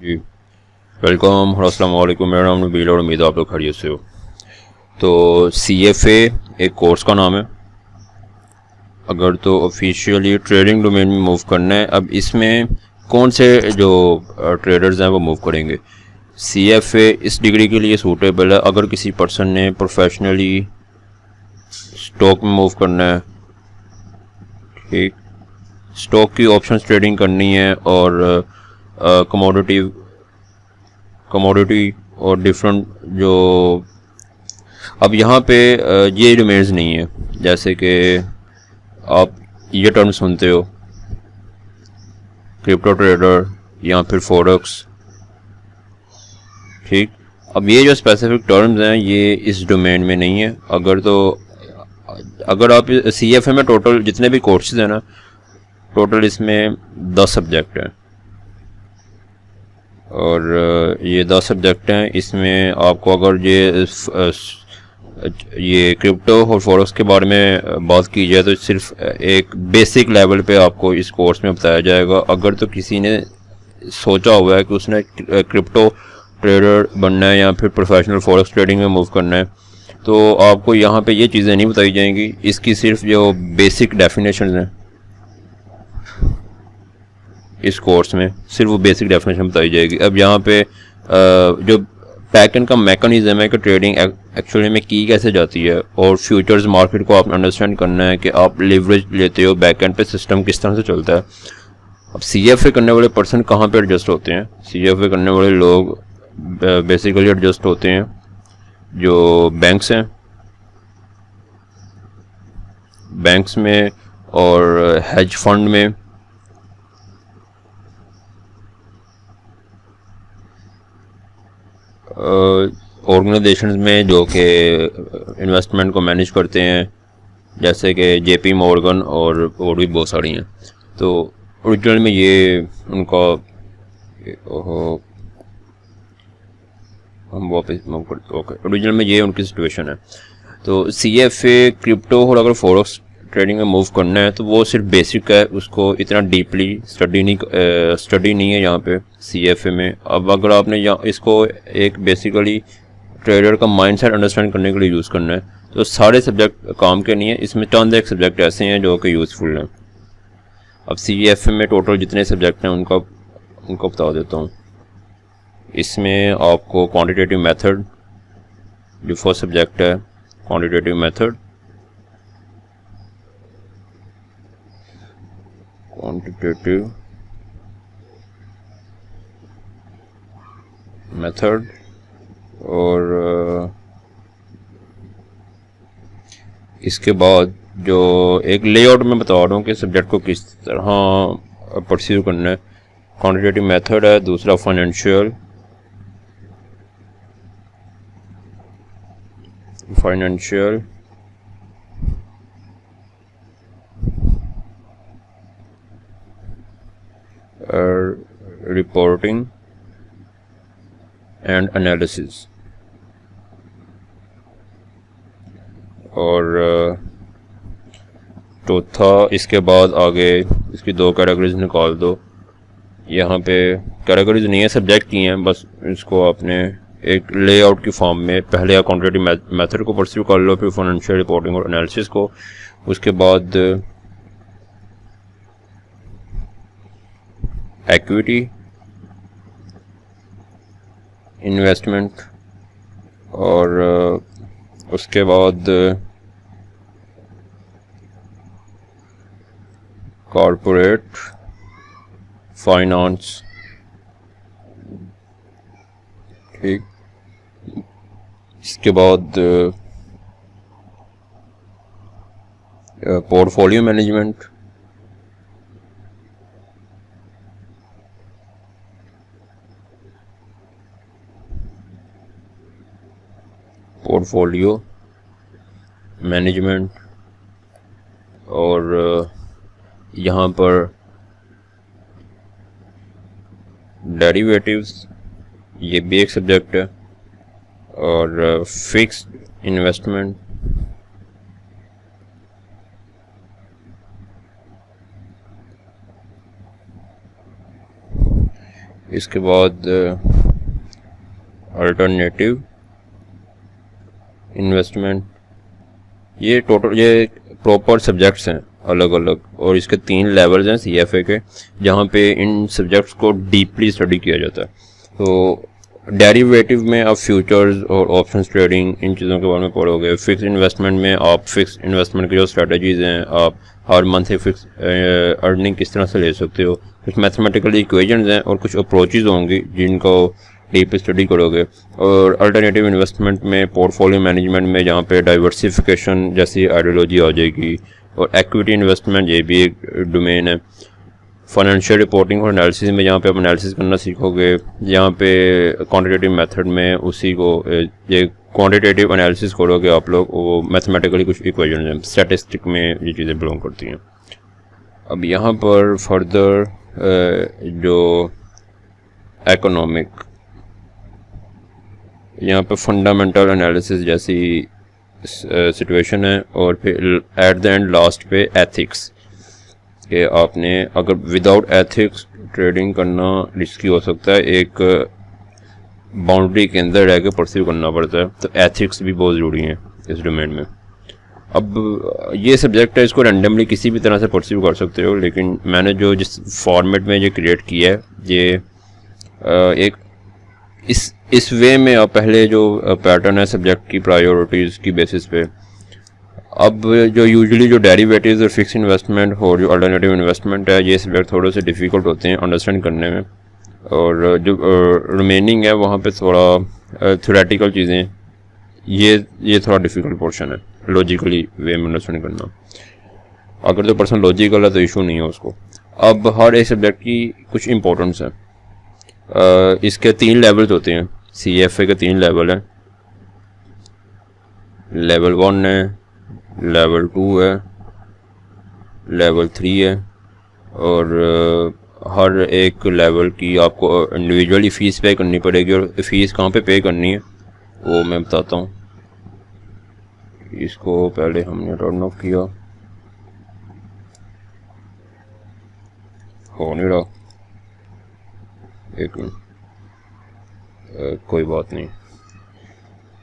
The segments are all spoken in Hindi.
जी वेलकम और अस्सलाम वालेकुम। मेरा नाम नबील और उम्मीद है आप लोग खैरियत से हो। तो CFA एक कोर्स का नाम है। अगर तो ऑफिशियली ट्रेडिंग डोमेन में मूव करना है, अब इसमें कौन से जो ट्रेडर्स हैं वो मूव करेंगे। CFA इस डिग्री के लिए सूटेबल है अगर किसी पर्सन ने प्रोफेशनली स्टॉक में मूव करना है, ठीक, स्टॉक की ऑप्शंस ट्रेडिंग करनी है और कमोडिटी और डिफरेंट जो अब यहाँ पे ये डोमेन्स नहीं है। जैसे कि आप ये टर्म सुनते हो, क्रिप्टो ट्रेडर या फिर फॉरेक्स, ठीक। अब ये जो स्पेसिफिक टर्म्स हैं ये इस डोमेन में नहीं है। अगर आप CFA में टोटल जितने भी कोर्सेज हैं ना, टोटल इसमें 10 सब्जेक्ट हैं और ये 10 सब्जेक्ट हैं। इसमें आपको अगर ये क्रिप्टो और फॉरेक्स के बारे में बात की जाए तो सिर्फ एक बेसिक लेवल पे आपको इस कोर्स में बताया जाएगा। अगर तो किसी ने सोचा हुआ है कि उसने क्रिप्टो ट्रेडर बनना है या फिर प्रोफेशनल फॉरेक्स ट्रेडिंग में मूव करना है, तो आपको यहाँ पे ये चीज़ें नहीं बताई जाएंगी। इसकी सिर्फ जो बेसिक डेफिनेशन हैं इस कोर्स में, सिर्फ वो बेसिक डेफिनेशन बताई जाएगी। अब यहाँ पे जो बैकएंड का मैकेनिज्म है कि ट्रेडिंग एक्चुअली में की कैसे जाती है और फ्यूचर्स मार्केट को आपने अंडरस्टैंड करना है कि आप लिवरेज लेते हो, बैकएंड पे सिस्टम किस तरह से चलता है। अब CFA करने वाले पर्सन कहाँ पे एडजस्ट होते हैं? CFA करने वाले लोग बेसिकली एडजस्ट होते हैं जो बैंक्स हैं, बैंक्स में और हेज फंड में, ऑर्गेनाइजेशंस में जो कि इन्वेस्टमेंट को मैनेज करते हैं, जैसे कि JP मॉर्गन और भी बहुत सारी हैं। तो ओरिजिनल में ये उनका हम वापस मूव करते, ओके, ओरिजिनल में ये उनकी सिचुएशन है। तो CFA क्रिप्टो और अगर फॉरेक्स ट्रेडिंग में मूव करना है तो वो सिर्फ बेसिक है, उसको इतना डीपली स्टडी नहीं है यहाँ पे CFA में। अब अगर आपने यहाँ इसको एक बेसिकली ट्रेडर का माइंडसेट अंडरस्टैंड करने के लिए यूज़ करना है तो सारे सब्जेक्ट काम के नहीं है। इसमें चंद एक सब्जेक्ट ऐसे हैं जो कि यूज़फुल हैं। अब CFA में टोटल जितने सब्जेक्ट हैं उनको बता देता हूँ। इसमें आपको क्वांटिटेटिव मेथड जो फर्स्ट सब्जेक्ट है, क्वांटिटेटिव मेथड, और इसके बाद जो एक लेआउट में बता रहा हूँ कि सब्जेक्ट को किस तरह परस्यू करना है। क्वांटिटेटिव मेथड है, दूसरा फाइनेंशियल रिपोर्टिंग एंड एनालिसिस, और चौथा इसके बाद आगे इसकी 2 कैटेगरीज निकाल दो। यहाँ पे कैटेगरीज नहीं है, सब्जेक्ट की हैं, बस इसको आपने एक लेआउट की फॉर्म में पहले क्वांटिटेटिव मेथड को परस्यू कर लो, फिर फाइनेंशियल रिपोर्टिंग और एनालिसिस को, उसके बाद इक्विटी, इन्वेस्टमेंट, और उसके बाद कॉर्पोरेट फाइनेंस, ठीक। इसके बाद पोर्टफोलियो मैनेजमेंट, और यहाँ पर डेरिवेटिव्स, ये भी एक सब्जेक्ट है, और फिक्स्ड इन्वेस्टमेंट, इसके बाद अल्टरनेटिव इन्वेस्टमेंट, ये टोटल ये प्रॉपर सब्जेक्ट्स हैं अलग अलग, और इसके 3 लेवल्स हैं CFA के, जहाँ पे इन सब्जेक्ट्स को डीपली स्टडी किया जाता है। तो डेरिवेटिव में आप फ्यूचर्स और ऑप्शंस ट्रेडिंग इन चीज़ों के बारे में पढ़ोगे। फिक्स इन्वेस्टमेंट में आप फिक्स इन्वेस्टमेंट की जो स्ट्रेटजीज़ हैं, आप हर मंथ से फिक्स अर्निंग किस तरह से ले सकते हो, कुछ मैथमेटिकल इक्वेशंस हैं और कुछ अप्रोचेज़ होंगी जिनको डीप स्टडी करोगे। और अल्टरनेटिव इन्वेस्टमेंट में पोर्टफोलियो मैनेजमेंट में जहाँ पे डाइवर्सिफिकेशन जैसी आइडियोलॉजी आ जाएगी, और एक्विटी इन्वेस्टमेंट ये भी एक डोमेन है। फाइनेंशियल रिपोर्टिंग और एनालिसिस में जहाँ पे आप एनालिसिस करना सीखोगे, जहाँ पे क्वांटिटेटिव मेथड में उसी को ये क्वांटिटेटिव एनालिसिस करोगे आप लोग, वो मैथमेटिकली कुछ इक्वेशन हैं, स्टैटिस्टिक में ये चीज़ें बिलोंग करती हैं। अब यहाँ पर फर्दर जो इकोनॉमिक, यहाँ पे फंडामेंटल एनालिसिस जैसी सिचुएशन है, और फिर एट द एंड लास्ट पे एथिक्स, कि आपने अगर विदाउट एथिक्स ट्रेडिंग करना रिस्की हो सकता है, एक बाउंड्री के अंदर रह के परस्यू करना पड़ता है, तो एथिक्स भी बहुत ज़रूरी है इस डोमेन में। अब ये सब्जेक्ट है, इसको रैंडमली किसी भी तरह से परस्यू कर सकते हो, लेकिन मैंने जो जिस फॉर्मेट में ये क्रिएट किया है, ये एक इस वे में आप पहले जो पैटर्न है सब्जेक्ट की प्रायोरिटीज़ की बेसिस पे, अब जो यूजुअली जो डेरिवेटिव्स और फिक्स इन्वेस्टमेंट और जो अल्टरनेटिव इन्वेस्टमेंट है, ये सब्जेक्ट थोड़े से डिफ़िकल्ट होते हैं अंडरस्टैंड करने में, और जो रिमेनिंग है वहाँ पे थोड़ा थ्योरेटिकल चीज़ें, ये थोड़ा डिफ़िकल्ट पोर्शन है लॉजिकली वे में अंडरस्टैंड करना। अगर जो पर्सन लॉजिकल है तो इशू नहीं है उसको। अब हर एक सब्जेक्ट की कुछ इंपॉर्टेंस है। इसके 3 लेवल्स होते हैं, CFA के 3 लेवल हैं, लेवल 1 है, लेवल 2 है, लेवल 3 है, और हर एक लेवल की आपको इंडिविजुअली फ़ीस पे करनी पड़ेगी, और फ़ीस कहाँ पे करनी है वो मैं बताता हूँ। इसको पहले हमने टर्न ऑफ किया, हो नहीं रहा, एक मिनट, कोई बात नहीं,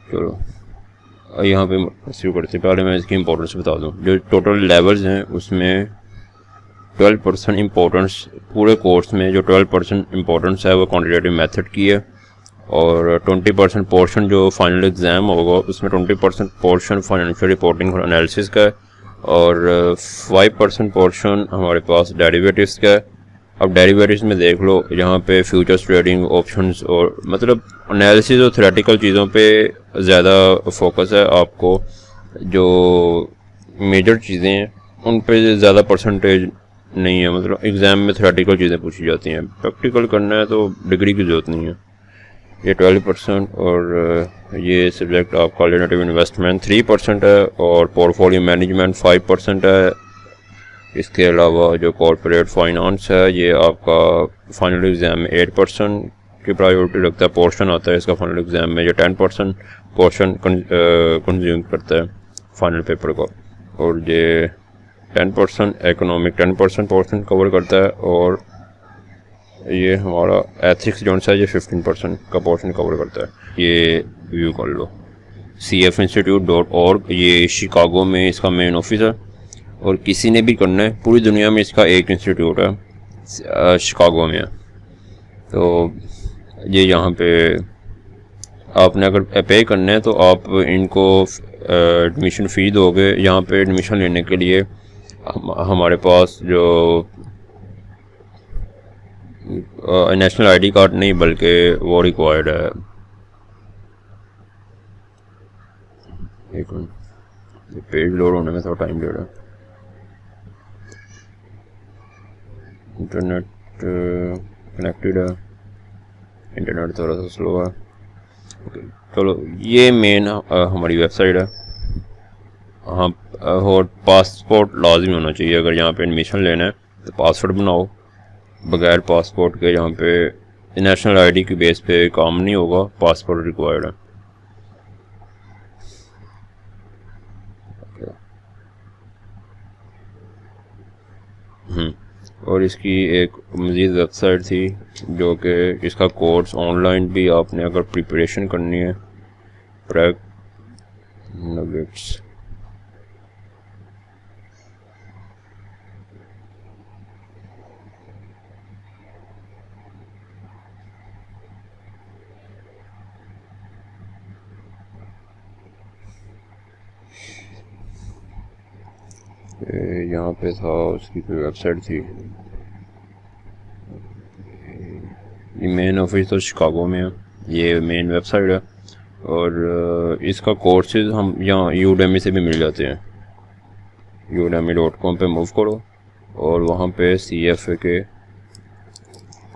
चलो यहाँ पे शुरू करते हैं। पहले मैं इसकी इंपॉर्टेंस बता दूँ। जो टोटल लेवल्स हैं उसमें 12% इम्पोर्टेंस, पूरे कोर्स में जो 12% इम्पोर्टेंस है वो क्वांटिटेटिव मेथड की है, और 20% पोर्शन जो फाइनल एग्ज़ाम होगा उसमें 20% पोर्शन फाइनेंशियल रिपोर्टिंग और एनालिसिस का है, और 5% पोर्शन हमारे पास डेरिवेटिव्स का है। अब डेरिवेटिव्स में देख लो, यहाँ पे फ्यूचर्स ट्रेडिंग, ऑप्शंस, और मतलब एनालिसिस और थ्योरेटिकल चीज़ों पे ज़्यादा फोकस है। आपको जो मेजर चीज़ें हैं उन पे ज़्यादा परसेंटेज नहीं है, मतलब एग्ज़ाम में थ्योरेटिकल चीज़ें पूछी जाती हैं, प्रैक्टिकल करना है तो डिग्री की ज़रूरत नहीं है। ये 12%, और ये सब्जेक्ट आपका अल्टरनेटिव इन्वेस्टमेंट 3% है, और पोर्टफोलियो मैनेजमेंट 5% है। इसके अलावा जो कॉर्पोरेट फाइनेंस है ये आपका फाइनल एग्ज़ाम में 8% की प्रायोरिटी रखता है, पोर्शन आता है इसका फाइनल एग्ज़ाम में, ये 10% पोर्शन कंज्यूम करता है फाइनल पेपर का, और ये 10% इकोनॉमिक 10% पोर्शन कवर करता है, और ये हमारा एथिक्स जो है ये 15% का पोर्शन कवर करता है। ये व्यू कर लो, cfinstitute.org, ये शिकागो में इसका मेन ऑफिस है, और किसी ने भी करना है, पूरी दुनिया में इसका एक इंस्टीट्यूट है, शिकागो में है। तो ये यहाँ पे आपने अगर पे करना है तो आप इनको एडमिशन फ़ी दोगे। यहाँ पे एडमिशन लेने के लिए हमारे पास जो नेशनल आईडी कार्ड नहीं बल्कि वो रिक्वायर्ड है। एक मिनट, पेज लोड होने में थोड़ा टाइम ले रहा है, इंटरनेट कनेक्टेड है, इंटरनेट थोड़ा सा स्लो है। ओके, चलो ये मेन हमारी वेबसाइट है। हाँ, और पासपोर्ट लाजमी होना चाहिए अगर यहाँ पे एडमिशन लेना है तो पासपोर्ट बनाओ। बगैर पासपोर्ट के यहाँ पे नेशनल आईडी की बेस पे काम नहीं होगा, पासपोर्ट रिक्वायर्ड है। और इसकी एक मज़ीद वेबसाइट थी जो कि इसका कोर्स ऑनलाइन भी आपने अगर प्रिपरेशन करनी है, प्रैक नगेट्स। यहाँ पे था उसकी कोई वेबसाइट थी, ये मेन ऑफिस तो शिकागो में है, ये मेन वेबसाइट है। और इसका कोर्सेज हम यहाँ यूडेमी से भी मिल जाते हैं। udemy.com पे मूव करो और वहाँ पे CFA के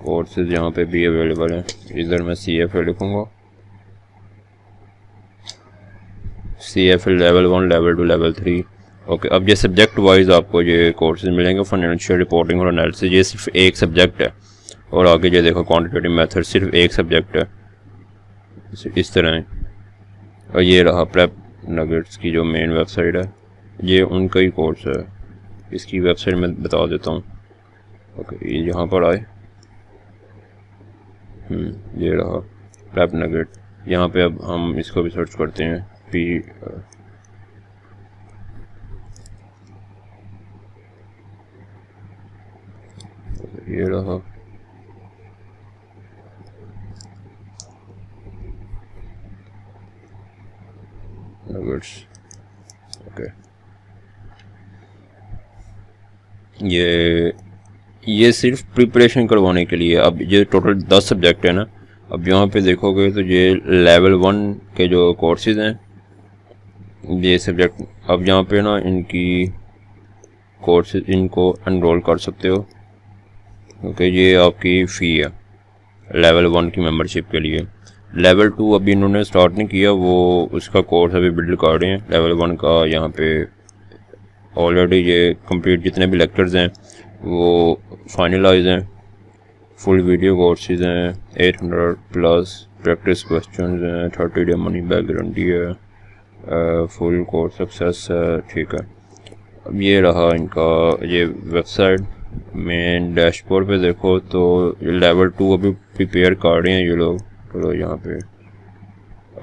कोर्सेज यहाँ पे भी अवेलेबल हैं। इधर मैं CFA लिखूँगा, CFA level 1, level 2, level 3। Okay, अब ये सब्जेक्ट वाइज आपको ये कोर्सेज मिलेंगे। फाइनेंशियल रिपोर्टिंग और एनालिसिस ये सिर्फ एक सब्जेक्ट है, और आगे ये देखो क्वांटिटेटिव मेथड सिर्फ एक सब्जेक्ट है, इस तरह है। और ये रहा प्रेप नगेट्स की जो मेन वेबसाइट है, ये उनका ही कोर्स है। इसकी वेबसाइट मैं बता देता हूँ। ओके, ये यहाँ पर आए, ये रहा प्रेप नगेट। यहाँ पे अब हम इसको भी सर्च करते हैं, ये रहा नगेट्स। ओके, ये सिर्फ प्रिपरेशन करवाने के लिए। अब ये टोटल 10 सब्जेक्ट है ना। अब यहाँ पे देखोगे तो ये लेवल 1 के जो कोर्सेज हैं, ये सब्जेक्ट अब यहाँ पे ना इनकी कोर्सेज इनको एनरोल कर सकते हो। ओके, ये आपकी फ़ी है लेवल 1 की मेंबरशिप के लिए। लेवल 2 अभी इन्होंने स्टार्ट नहीं किया, वो उसका कोर्स अभी बिल्ड कर रहे हैं। लेवल 1 का यहाँ पे ऑलरेडी ये कंप्लीट जितने भी लेक्चर्स हैं वो फाइनलाइज हैं। फुल वीडियो कोर्सेज हैं, 800+ प्रैक्टिस क्वेश्चंस हैं, 30 डे मनी बैक गारंटी है, फुल कोर्स सक्सेस है। ठीक है, अब ये रहा इनका ये वेबसाइट। मेन डैशबोर्ड पे देखो तो लेवल 2 अभी प्रिपेयर कर रहे हैं ये लोग। चलो यहाँ पे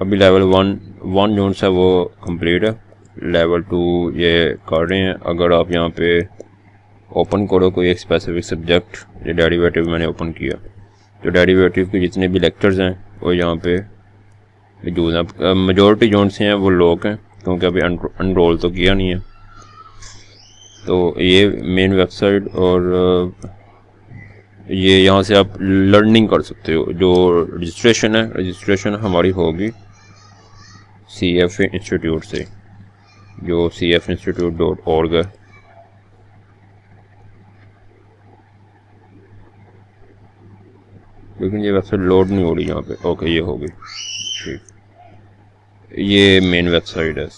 अभी लेवल 1 जोन सा वो कंप्लीट है, लेवल 2 ये कर रहे हैं। अगर आप यहाँ पे ओपन करो कोई एक स्पेसिफिक सब्जेक्ट, ये डेरिवेटिव मैंने ओपन किया, तो डेरिवेटिव के जितने भी लेक्चर्स हैं वो यहाँ पे मौजूद हैं। मेजॉरिटी जोन से हैं वो लोग हैं, क्योंकि अभी अनरोल तो किया नहीं है। तो ये मेन वेबसाइट, और ये यहाँ से आप लर्निंग कर सकते हो। जो रजिस्ट्रेशन हमारी होगी CFA इंस्टीट्यूट से, जो cfinstitute.org है। लेकिन ये वेबसाइट लोड नहीं हो रही यहाँ पे। ओके, ये होगी, ठीक। ये मेन वेबसाइट है।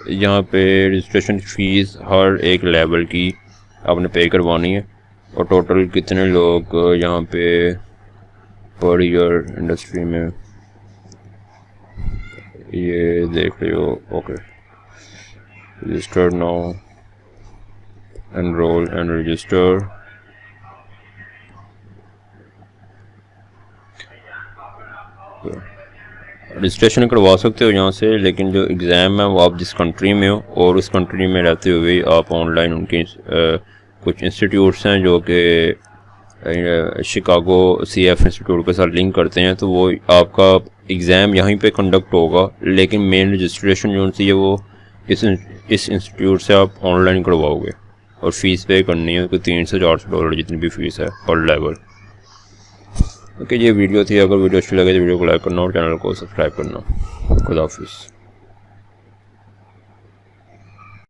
यहाँ पे रजिस्ट्रेशन फ़ीस हर एक लेवल की आपने पे करवानी है, और टोटल कितने लोग यहाँ पे पर ईयर इंडस्ट्री में ये देख रहे हो। Okay, register now, enrol and register. Registration करवा सकते हो यहाँ से, लेकिन जो एग्ज़ाम है वो आप जिस कंट्री में हो और उस कंट्री में रहते हुए आप ऑनलाइन उनके कुछ इंस्टीट्यूट्स हैं जो कि शिकागो CF इंस्टीट्यूट के साथ लिंक करते हैं, तो वो आपका एग्ज़ाम यहीं पे कंडक्ट होगा, लेकिन मेन रजिस्ट्रेशन जो सी है वो इस इंस्टीट्यूट से आप ऑनलाइन करवाओगे, और फ़ीस पे करनी है तो $300 से $400 जितनी भी फ़ीस है पर लेवल। ओके, ये वीडियो थी। अगर वीडियो अच्छी लगे तो वीडियो को लाइक करना और चैनल को सब्सक्राइब करना। खुदा हाफिज़।